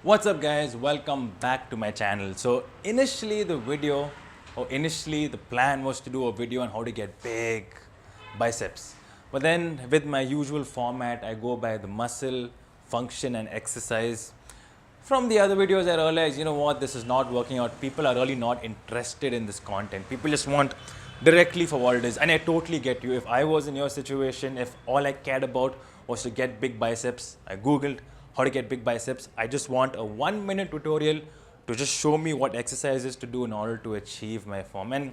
What's up guys, welcome back to my channel. So initially the plan was to do a video on how to get big biceps. But then with my usual format, I go by the muscle, function and exercise. From the other videos I realized, you know what, this is not working out. People are really not interested in this content. People just want directly for what it is. And I totally get you. If I was in your situation, if all I cared about was to get big biceps, I Googled how to get big biceps. I just want a 1-minute tutorial to just show me what exercises to do in order to achieve my form. And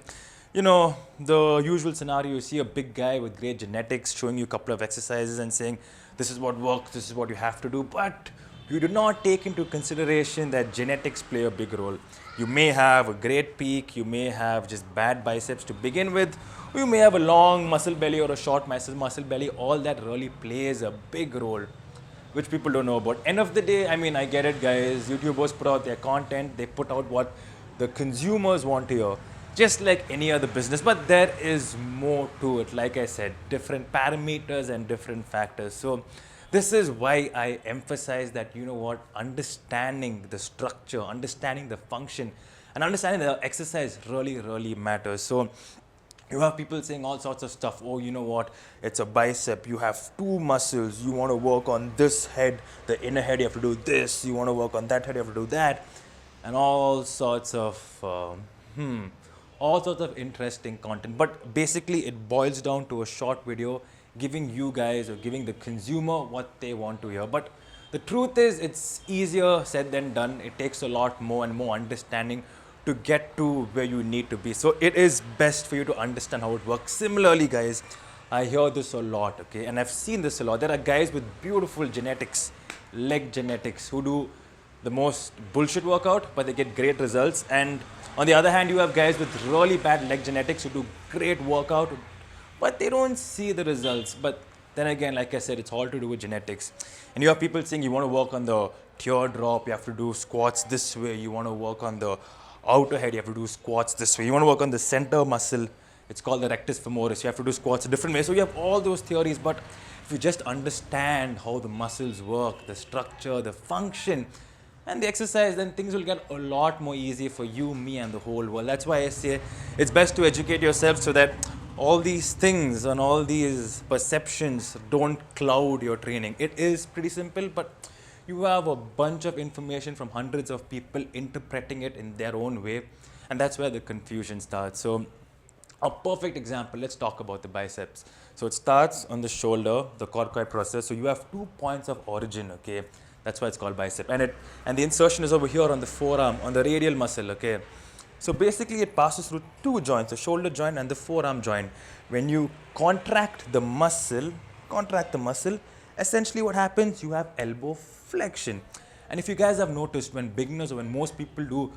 you know, the usual scenario, you see a big guy with great genetics showing you a couple of exercises and saying, this is what works, this is what you have to do. But you do not take into consideration that genetics play a big role. You may have a great peak, you may have just bad biceps to begin with, or you may have a long muscle belly or a short muscle belly. All that really plays a big role, which people don't know about. End of the day, I mean, I get it, guys. YouTubers put out their content, they put out what the consumers want to hear, just like any other business. But there is more to it. Like I said, different parameters and different factors. So this is why I emphasize that, you know what, understanding the structure, understanding the function, and understanding the exercise really matters. So you have people saying all sorts of stuff. Oh, you know what? It's a bicep. You have two muscles. You want to work on this head, the inner head, you have to do this. You want to work on that head, you have to do that. And all sorts of interesting content. But basically, it boils down to a short video giving you guys or giving the consumer what they want to hear. But the truth is, it's easier said than done. It takes a lot more and more understanding to get to where you need to be. So it is best for you to understand how it works. Similarly, guys, I hear this a lot, okay, and I've seen this a lot. There are guys with beautiful genetics, leg genetics, who do the most bullshit workout, but they get great results. And on the other hand, you have guys with really bad leg genetics who do great workout, but they don't see the results. But then again, like I said, it's all to do with genetics. And you have people saying you want to work on the teardrop, you have to do squats this way. You want to work on the outer head, you have to do squats this way. You want to work on the center muscle, it's called the rectus femoris. You have to do squats a different way. So you have all those theories, but if you just understand how the muscles work, the structure, the function, and the exercise, then things will get a lot more easy for you, me, and the whole world. That's why I say it's best to educate yourself so that all these things and all these perceptions don't cloud your training. It is pretty simple, but you have a bunch of information from hundreds of people interpreting it in their own way, and that's where the confusion starts. So a perfect example, let's talk about the biceps. So it starts on the shoulder, the coracoid process. So you have 2 points of origin, okay? That's why it's called bicep. And the insertion is over here on the forearm, on the radial muscle, okay? So basically it passes through 2 joints, the shoulder joint and the forearm joint. When you contract the muscle, essentially what happens, you have elbow flexion. And if you guys have noticed, when beginners or when most people do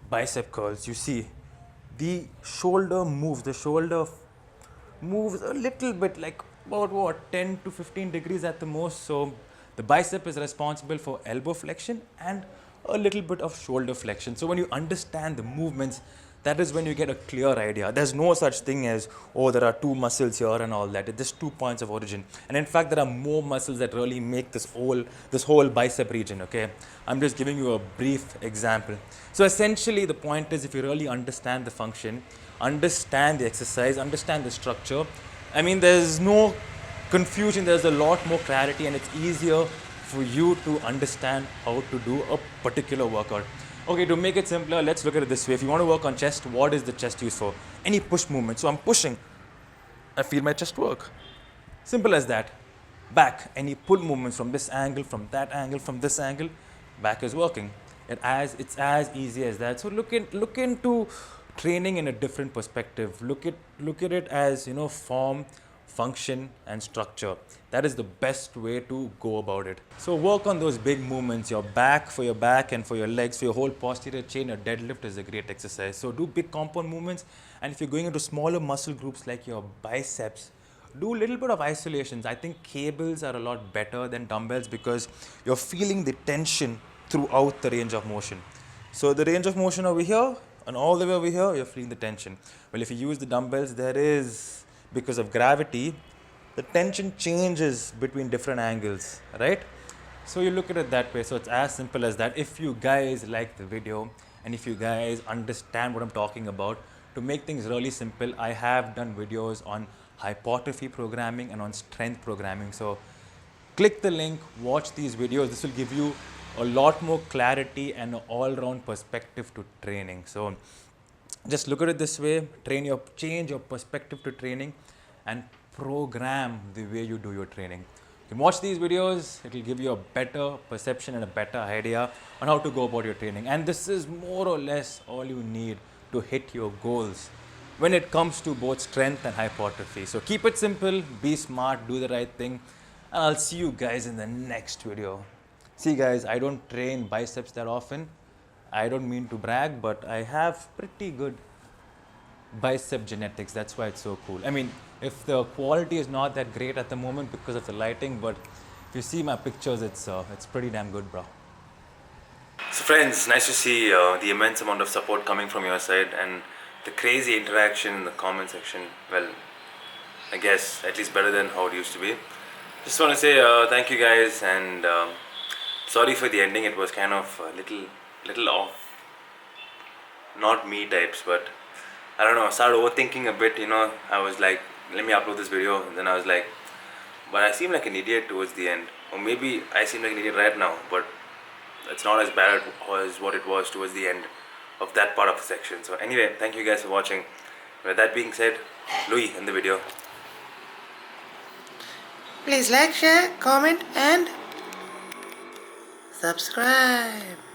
bicep curls, you see the shoulder moves. The shoulder moves a little bit, like about what, 10 to 15 degrees at the most. So the bicep is responsible for elbow flexion and a little bit of shoulder flexion. So when you understand the movements, that is when you get a clear idea. There's no such thing as, oh, there are 2 muscles here and all that. It's just 2 points of origin. And in fact, there are more muscles that really make this whole bicep region, okay? I'm just giving you a brief example. So essentially, the point is, if you really understand the function, understand the exercise, understand the structure, I mean, there's no confusion, there's a lot more clarity, and it's easier for you to understand how to do a particular workout. Okay, to make it simpler, let's look at it this way. If you want to work on chest, what is the chest used for? Any push movement. So I'm pushing, I feel my chest work. Simple as that. Back, any pull movements from this angle, from that angle, from this angle, back is working. It's as easy as that. So look into training in a different perspective. Look at it as, you know, form, function and structure. That is the best way to go about it. So work on those big movements, your back, for your back, and for your legs, for your whole posterior chain. Your deadlift is a great exercise. So do big compound movements, and if you're going into smaller muscle groups like your biceps, do a little bit of isolations. I think cables are a lot better than dumbbells because you're feeling the tension throughout the range of motion. So the range of motion over here and all the way over here, you're feeling the tension. Well, if you use the dumbbells, there is, because of gravity, the tension changes between different angles, right? So you look at it that way. So it's as simple as that. If you guys like the video and if you guys understand what I'm talking about, to make things really simple, I have done videos on hypertrophy programming and on strength programming. So click the link, watch these videos. This will give you a lot more clarity and an all-round perspective to training. So just look at it this way, change your perspective to training and program the way you do your training. You can watch these videos, it will give you a better perception and a better idea on how to go about your training. And this is more or less all you need to hit your goals when it comes to both strength and hypertrophy. So keep it simple, be smart, do the right thing, and I'll see you guys in the next video. See guys, I don't train biceps that often. I don't mean to brag, but I have pretty good bicep genetics. That's why it's so cool. I mean, if the quality is not that great at the moment because of the lighting, but if you see my pictures, it's pretty damn good, bro. So friends, nice to see the immense amount of support coming from your side and the crazy interaction in the comment section. Well, I guess at least better than how it used to be. Just want to say thank you guys, and sorry for the ending. It was kind of a little off, not me types, but I don't know, I started overthinking a bit, I was like, let me upload this video, and then I was like, but I seem like an idiot towards the end, or maybe I seem like an idiot right now, but it's not as bad as what it was towards the end of that part of the section. So anyway, thank you guys for watching. With that being said, Louis in the video. Please like, share, comment and subscribe.